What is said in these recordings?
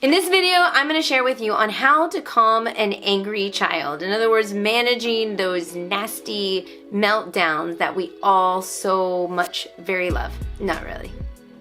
In this video, I'm going to share with you on how to calm an angry child. In other words, managing those nasty meltdowns that we all so much very love. Not really.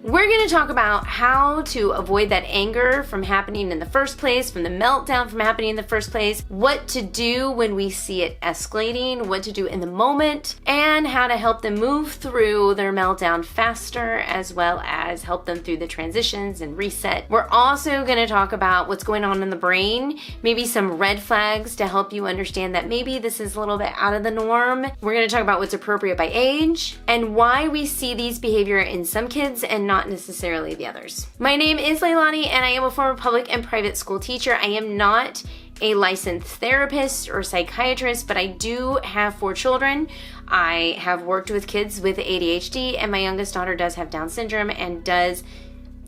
We're going to talk about how to avoid that anger from happening in the first place, from the meltdown from happening in the first place, what to do when we see it escalating, what to do in the moment, and how to help them move through their meltdown faster, as well as help them through the transitions and reset. We're also going to talk about what's going on in the brain, maybe some red flags to help you understand that maybe this is a little bit out of the norm. We're going to talk about what's appropriate by age and why we see these behavior in some kids and not necessarily the others. My name is Leilani and I am a former public and private school teacher. I am not a licensed therapist or psychiatrist, but I do have 4 children. I have worked with kids with ADHD, and my youngest daughter does have Down syndrome and does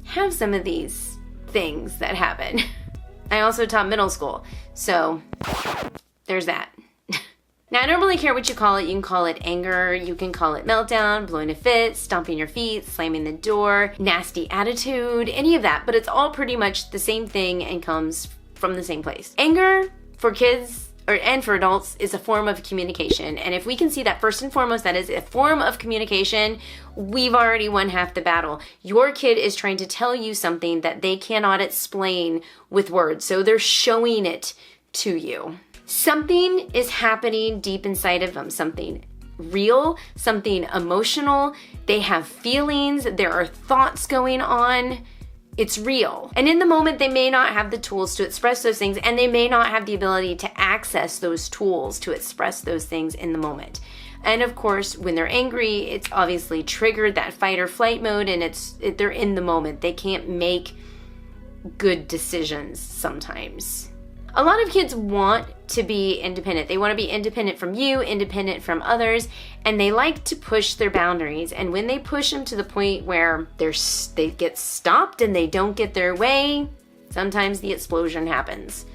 have some of these things that happen. I also taught middle school, so there's that. Now, I don't really care what you call it. You can call it anger, you can call it meltdown, blowing a fit, stomping your feet, slamming the door, nasty attitude, any of that, but it's all pretty much the same thing and comes from the same place. Anger for kids and for adults is a form of communication, and if we can see that first and foremost, that is a form of communication, we've already won half the battle. Your kid is trying to tell you something that they cannot explain with words, so they're showing it to you. Something is happening deep inside of them, something real, something emotional. They have feelings, there are thoughts going on. It's real. And in the moment, they may not have the tools to express those things, and they may not have the ability to access those tools to express those things in the moment. And of course, when they're angry, it's obviously triggered that fight or flight mode, and they're in the moment. They can't make good decisions sometimes. A lot of kids want to be independent. They want to be independent from you, independent from others, and they like to push their boundaries. And when they push them to the point where they get stopped and they don't get their way, sometimes the explosion happens.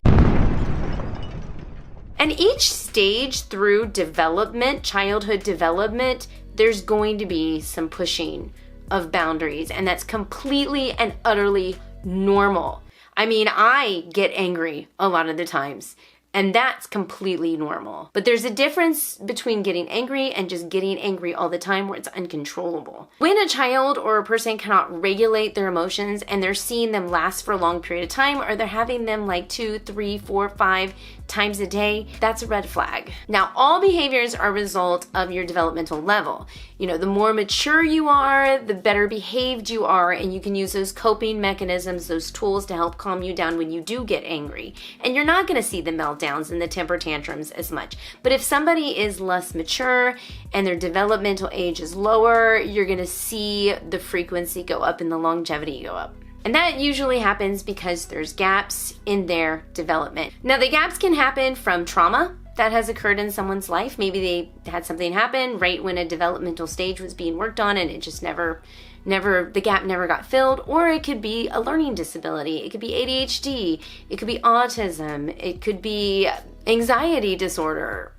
And each stage through development, childhood development, there's going to be some pushing of boundaries, and that's completely and utterly normal. I mean, I get angry a lot of the times, and that's completely normal. But there's a difference between getting angry and just getting angry all the time where it's uncontrollable. When a child or a person cannot regulate their emotions and they're seeing them last for a long period of time, or they're having them like 2, 3, 4, 5 times a day, that's a red flag. Now, all behaviors are a result of your developmental level. You know, the more mature you are, the better behaved you are, and you can use those coping mechanisms, those tools to help calm you down when you do get angry. And you're not gonna see the meltdowns and the temper tantrums as much. But if somebody is less mature and their developmental age is lower, you're gonna see the frequency go up and the longevity go up. And that usually happens because there's gaps in their development. Now, the gaps can happen from trauma that has occurred in someone's life. Maybe they had something happen right when a developmental stage was being worked on and it just the gap never got filled. Or it could be a learning disability. It could be ADHD. It could be autism. It could be anxiety disorder.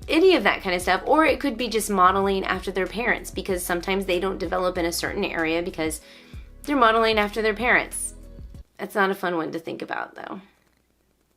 Any of that kind of stuff. Or it could be just modeling after their parents, because sometimes they don't develop in a certain area because they're modeling after their parents. That's not a fun one to think about, though,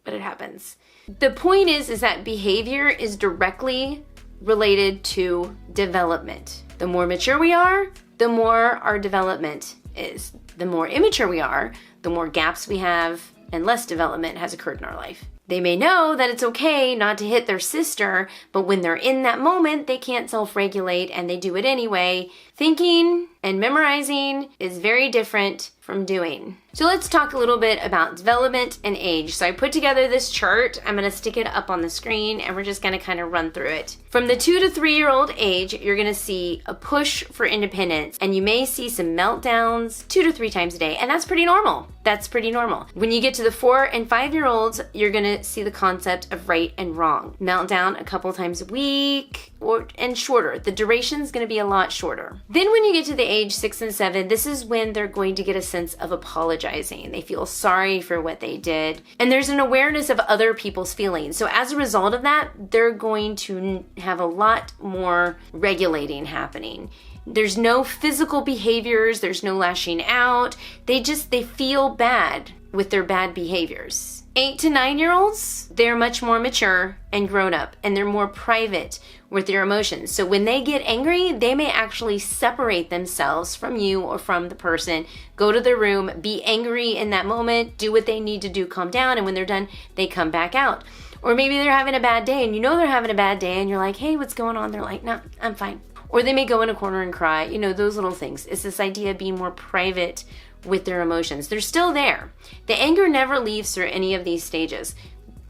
but it happens. The point is that behavior is directly related to development. The more mature we are, the more our development is. The more immature we are, the more gaps we have and less development has occurred in our life. They may know that it's okay not to hit their sister, but when they're in that moment, they can't self-regulate and they do it anyway. Thinking and memorizing is very different from doing. So let's talk a little bit about development and age. So I put together this chart. I'm gonna stick it up on the screen and we're just gonna kind of run through it. From the 2 to 3 year old age, you're gonna see a push for independence, and you may see some meltdowns 2 to 3 times a day, and that's pretty normal. That's pretty normal. When you get to the 4 and 5 year olds, you're gonna see the concept of right and wrong. Meltdown a couple times a week and shorter. The duration's gonna be a lot shorter. Then when you get to the age 6 and 7, this is when they're going to get a sense of apologizing. They feel sorry for what they did. And there's an awareness of other people's feelings. So as a result of that, they're going to have a lot more regulating happening. There's no physical behaviors, there's no lashing out. They feel bad. with their bad behaviors. 8 to 9-year-olds, they're much more mature and grown up, and they're more private with their emotions. So when they get angry, they may actually separate themselves from you or from the person, go to their room, be angry in that moment, do what they need to do, calm down, and when they're done, they come back out. Or maybe they're having a bad day and you know they're having a bad day and you're like, hey, what's going on? They're like, no, I'm fine. Or they may go in a corner and cry, those little things. It's this idea of being more private with their emotions. They're still there. The anger never leaves through any of these stages.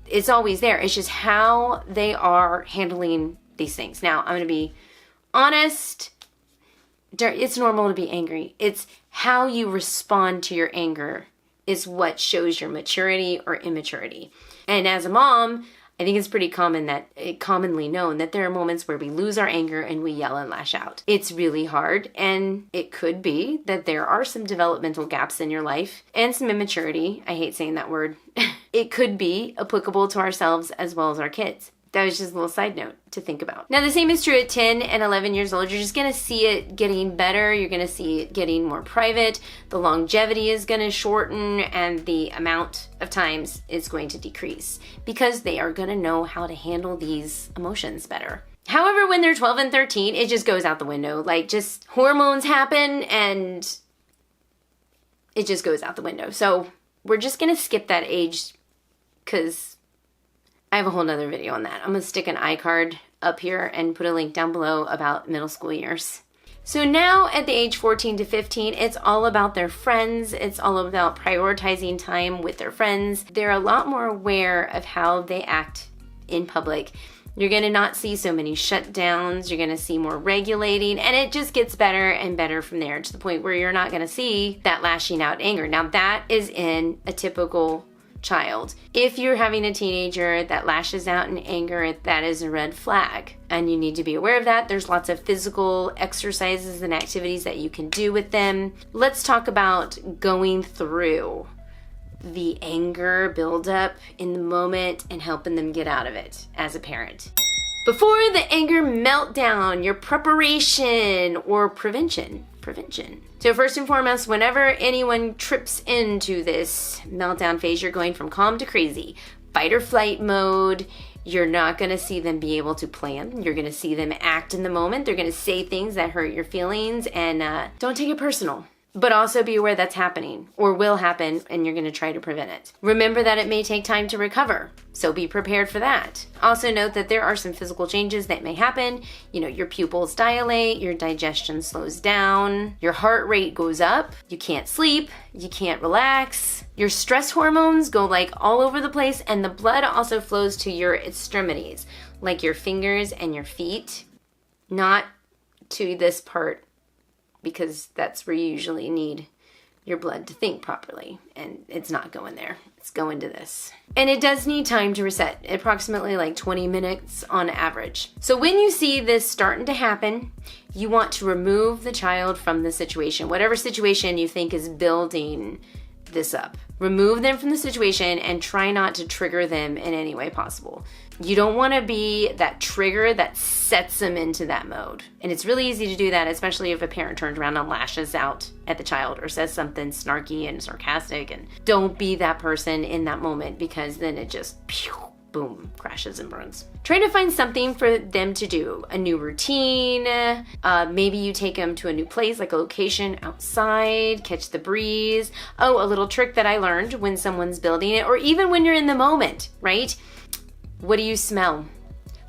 It's always there. It's just how they are handling these things. Now, I'm going to be honest. It's normal to be angry. It's how you respond to your anger is what shows your maturity or immaturity. And as a mom, I think it's pretty commonly known that there are moments where we lose our anger and we yell and lash out. It's really hard, and it could be that there are some developmental gaps in your life and some immaturity. I hate saying that word. It could be applicable to ourselves as well as our kids. That was just a little side note to think about. Now, the same is true at 10 and 11 years old. You're just going to see it getting better. You're going to see it getting more private. The longevity is going to shorten, and the amount of times is going to decrease because they are going to know how to handle these emotions better. However, when they're 12 and 13, it just goes out the window. Like, just hormones happen and it just goes out the window. So we're just going to skip that age because I have a whole nother video on that. I'm going to stick an iCard up here and put a link down below about middle school years. So now at the age 14 to 15, it's all about their friends. It's all about prioritizing time with their friends. They're a lot more aware of how they act in public. You're going to not see so many shutdowns. You're going to see more regulating, and it just gets better and better from there to the point where you're not going to see that lashing out anger. Now that is in a typical child. If you're having a teenager that lashes out in anger, that is a red flag, and you need to be aware of that. There's lots of physical exercises and activities that you can do with them. Let's talk about going through the anger buildup in the moment and helping them get out of it as a parent. Before the anger meltdown, your preparation or prevention. So first and foremost, whenever anyone trips into this meltdown phase, you're going from calm to crazy, fight or flight mode. You're not going to see them be able to plan. You're going to see them act in the moment. They're going to say things that hurt your feelings, and don't take it personal. But also be aware that's happening or will happen, and you're going to try to prevent it. Remember that it may take time to recover, so be prepared for that. Also note that there are some physical changes that may happen. Your pupils dilate, your digestion slows down, your heart rate goes up, you can't sleep, you can't relax. Your stress hormones go all over the place, and the blood also flows to your extremities, like your fingers and your feet, not to this part, because that's where you usually need your blood to think properly, and it's not going there. It's going to this. And it does need time to reset, approximately 20 minutes on average. So when you see this starting to happen, you want to remove the child from the situation, whatever situation you think is building this up. Remove them from the situation and try not to trigger them in any way possible. You don't want to be that trigger that sets them into that mode. And it's really easy to do that, especially if a parent turns around and lashes out at the child or says something snarky and sarcastic. And don't be that person in that moment, because then it just boom, crashes and burns. Try to find something for them to do, a new routine. Maybe you take them to a new place, like a location outside, catch the breeze. Oh, a little trick that I learned when someone's building it, or even when you're in the moment, right? What do you smell?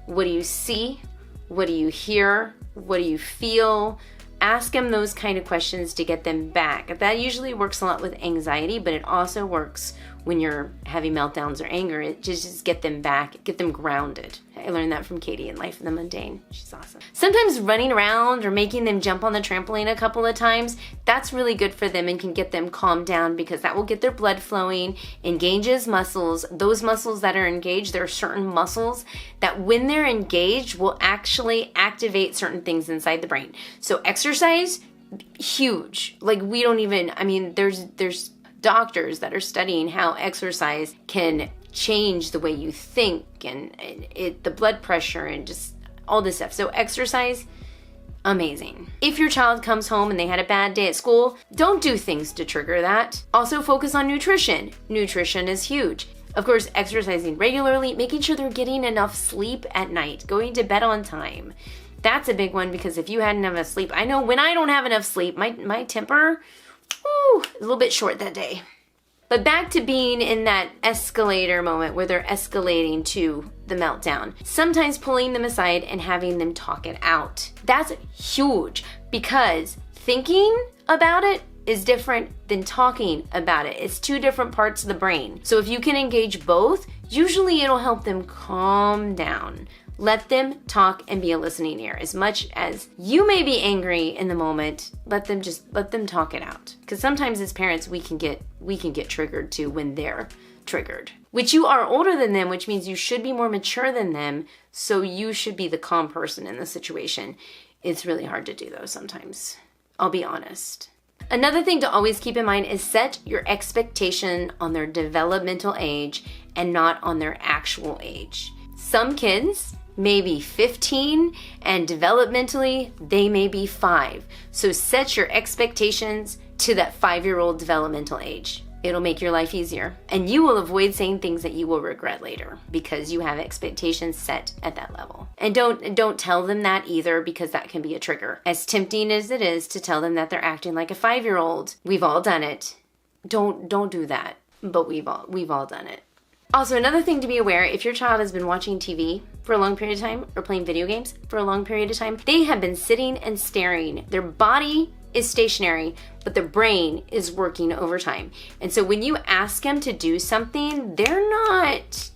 What do you see? What do you hear? What do you feel? Ask them those kind of questions to get them back. That usually works a lot with anxiety, but it also works when you're having meltdowns or anger. It just get them back, get them grounded. I learned that from Katie in Life in the Mundane. She's awesome. Sometimes running around or making them jump on the trampoline a couple of times, that's really good for them and can get them calmed down, because that will get their blood flowing, engages muscles. Those muscles that are engaged, there are certain muscles that when they're engaged will actually activate certain things inside the brain. So exercise, huge. There's doctors that are studying how exercise can change the way you think and the blood pressure and just all this stuff. So exercise, amazing. If your child comes home and they had a bad day at school, don't do things to trigger that. Also focus on nutrition. Nutrition is huge. Of course, exercising regularly, making sure they're getting enough sleep at night, going to bed on time. That's a big one, because if you hadn't have enough sleep, I know when I don't have enough sleep, my temper, is a little bit short that day. But back to being in that escalator moment where they're escalating to the meltdown. Sometimes pulling them aside and having them talk it out. That's huge, because thinking about it is different than talking about it. It's two different parts of the brain. So if you can engage both, usually it'll help them calm down. Let them talk and be a listening ear. As much as you may be angry in the moment, let them talk it out. Because sometimes as parents, we can get triggered too when they're triggered. Which you are older than them, which means you should be more mature than them. So you should be the calm person in the situation. It's really hard to do though sometimes. I'll be honest. Another thing to always keep in mind is set your expectation on their developmental age and not on their actual age. Some kids may be 15 and developmentally they may be 5. So set your expectations to that 5-year-old developmental age. It'll make your life easier, and you will avoid saying things that you will regret later because you have expectations set at that level. And don't tell them that either, because that can be a trigger. As tempting as it is to tell them that they're acting like a 5-year-old, we've all done it. Don't do that, but we've all done it. Also, another thing to be aware, if your child has been watching TV for a long period of time or playing video games for a long period of time, they have been sitting and staring. Their body is stationary, but their brain is working overtime. And so when you ask them to do something, they're not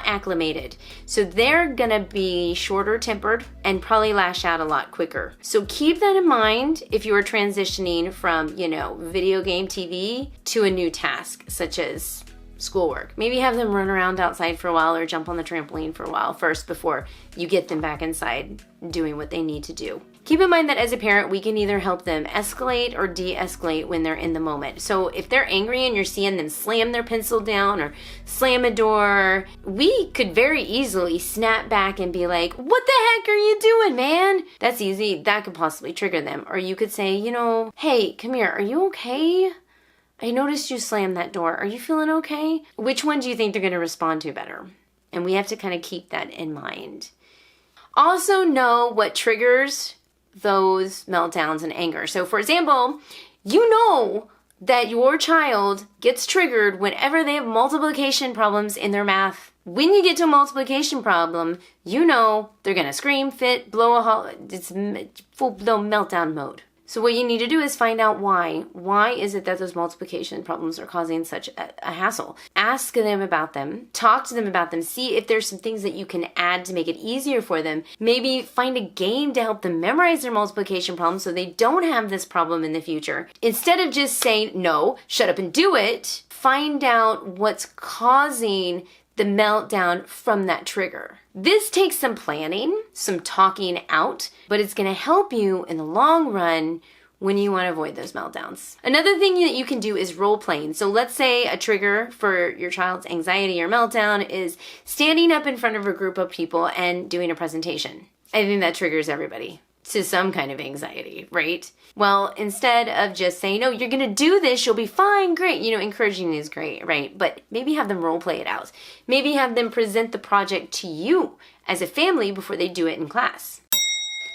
acclimated. So they're gonna be shorter tempered and probably lash out a lot quicker. So keep that in mind if you are transitioning from, video game TV to a new task, such as schoolwork. Maybe have them run around outside for a while or jump on the trampoline for a while first before you get them back inside doing what they need to do. Keep in mind that as a parent, we can either help them escalate or de-escalate when they're in the moment. So if they're angry and you're seeing them slam their pencil down or slam a door, we could very easily snap back and be like, "What the heck are you doing, man?" That's easy. That could possibly trigger them. Or you could say, "Hey, come here. Are you okay? I noticed you slammed that door. Are you feeling okay?" Which one do you think they're going to respond to better? And we have to kind of keep that in mind. Also know what triggers those meltdowns and anger. So for example, you know that your child gets triggered whenever they have multiplication problems in their math. When you get to a multiplication problem, you know they're going to scream, fit, it's full-blown meltdown mode. So what you need to do is find out why. Why is it that those multiplication problems are causing such a hassle? Ask them about them. Talk to them about them. See if there's some things that you can add to make it easier for them. Maybe find a game to help them memorize their multiplication problem so they don't have this problem in the future. Instead of just saying, "No, shut up and do it," find out what's causing the meltdown from that trigger. This takes some planning, some talking out, but it's going to help you in the long run when you want to avoid those meltdowns. Another thing that you can do is role playing. So let's say a trigger for your child's anxiety or meltdown is standing up in front of a group of people and doing a presentation. I think that triggers everybody to some kind of anxiety, right? Well, instead of just saying, "No, you're going to do this, you'll be fine, great." Encouraging is great, right? But maybe have them role play it out. Maybe have them present the project to you as a family before they do it in class.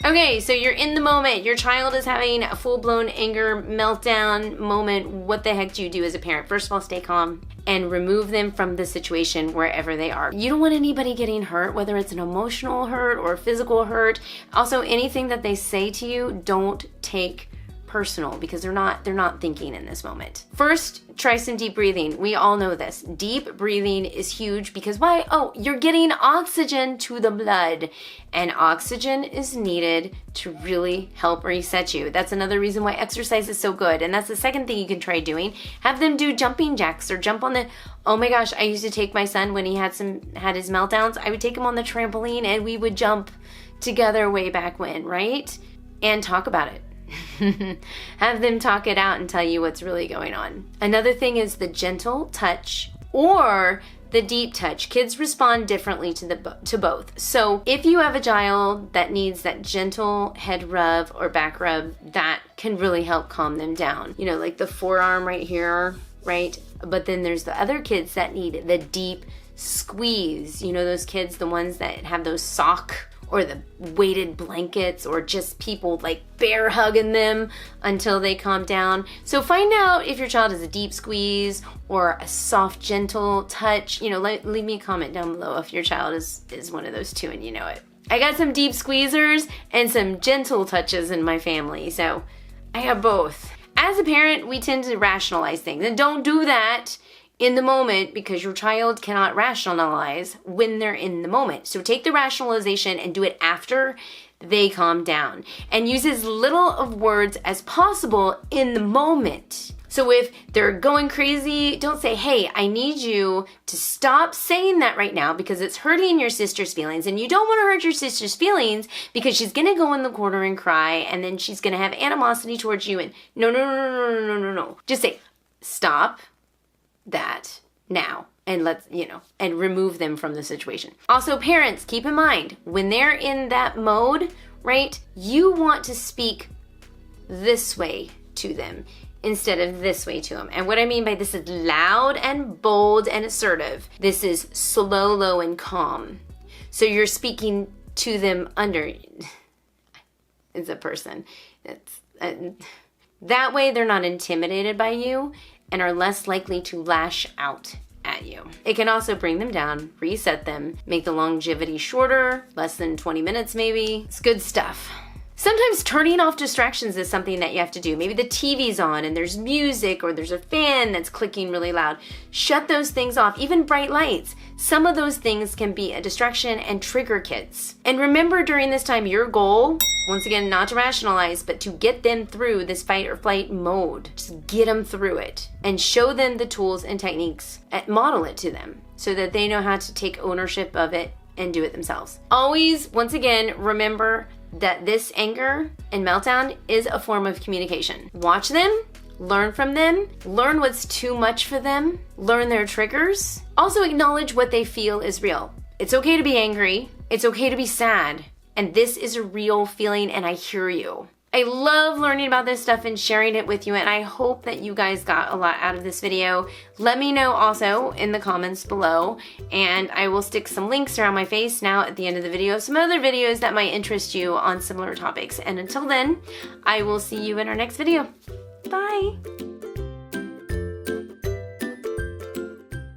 Okay, so you're in the moment. Your child is having a full-blown anger meltdown moment. What the heck do you do as a parent? First of all, stay calm and remove them from the situation wherever they are. You don't want anybody getting hurt, whether it's an emotional hurt or physical hurt. Also, anything that they say to you, don't take personal, because they're not thinking in this moment. First, try some deep breathing. We all know this. Deep breathing is huge because why? Oh, you're getting oxygen to the blood, and oxygen is needed to really help reset you. That's another reason why exercise is so good. And that's the second thing you can try doing. Have them do jumping jacks or jump on the, oh my gosh, I used to take my son when he had his meltdowns. I would take him on the trampoline and we would jump together way back when, right? And talk about it. Have them talk it out and tell you what's really going on. Another thing is the gentle touch or the deep touch. Kids respond differently to both. So if you have a child that needs that gentle head rub or back rub, that can really help calm them down. You know, like the forearm right here, right? But then there's the other kids that need the deep squeeze. You know, those kids, the ones that have those sock or the weighted blankets, or just people like bear hugging them until they calm down. So find out if your child is a deep squeeze or a soft, gentle touch. You know, leave me a comment down below if your child is one of those two and you know it. I got some deep squeezers and some gentle touches in my family, so I have both. As a parent, we tend to rationalize things, and don't do that in the moment, because your child cannot rationalize when they're in the moment. So take the rationalization and do it after they calm down, and use as little of words as possible in the moment. So if they're going crazy, don't say, hey, I need you to stop saying that right now because it's hurting your sister's feelings, and you don't want to hurt your sister's feelings because she's going to go in the corner and cry, and then she's going to have animosity towards you, and no. Just say, stop that now, and let's, and remove them from the situation. Also, parents, keep in mind, when they're in that mode, right, you want to speak this way to them instead of this way to them. And what I mean by this is loud and bold and assertive. This is slow, low, and calm. So you're speaking to them under, it's a person. That way they're not intimidated by you and are less likely to lash out at you. It can also bring them down, reset them, make the longevity shorter, less than 20 minutes maybe. It's good stuff. Sometimes turning off distractions is something that you have to do. Maybe the TV's on and there's music, or there's a fan that's clicking really loud. Shut those things off, even bright lights. Some of those things can be a distraction and trigger kids. And remember, during this time, your goal, once again, not to rationalize, but to get them through this fight or flight mode. Just get them through it and show them the tools and techniques, model it to them so that they know how to take ownership of it and do it themselves. Always, once again, remember that this anger and meltdown is a form of communication. Watch them, learn from them, learn what's too much for them, learn their triggers. Also acknowledge what they feel is real. It's okay to be angry, it's okay to be sad, and this is a real feeling, and I hear you. I love learning about this stuff and sharing it with you, and I hope that you guys got a lot out of this video. Let me know also in the comments below, and I will stick some links around my face now at the end of the video of some other videos that might interest you on similar topics. And until then, I will see you in our next video. Bye!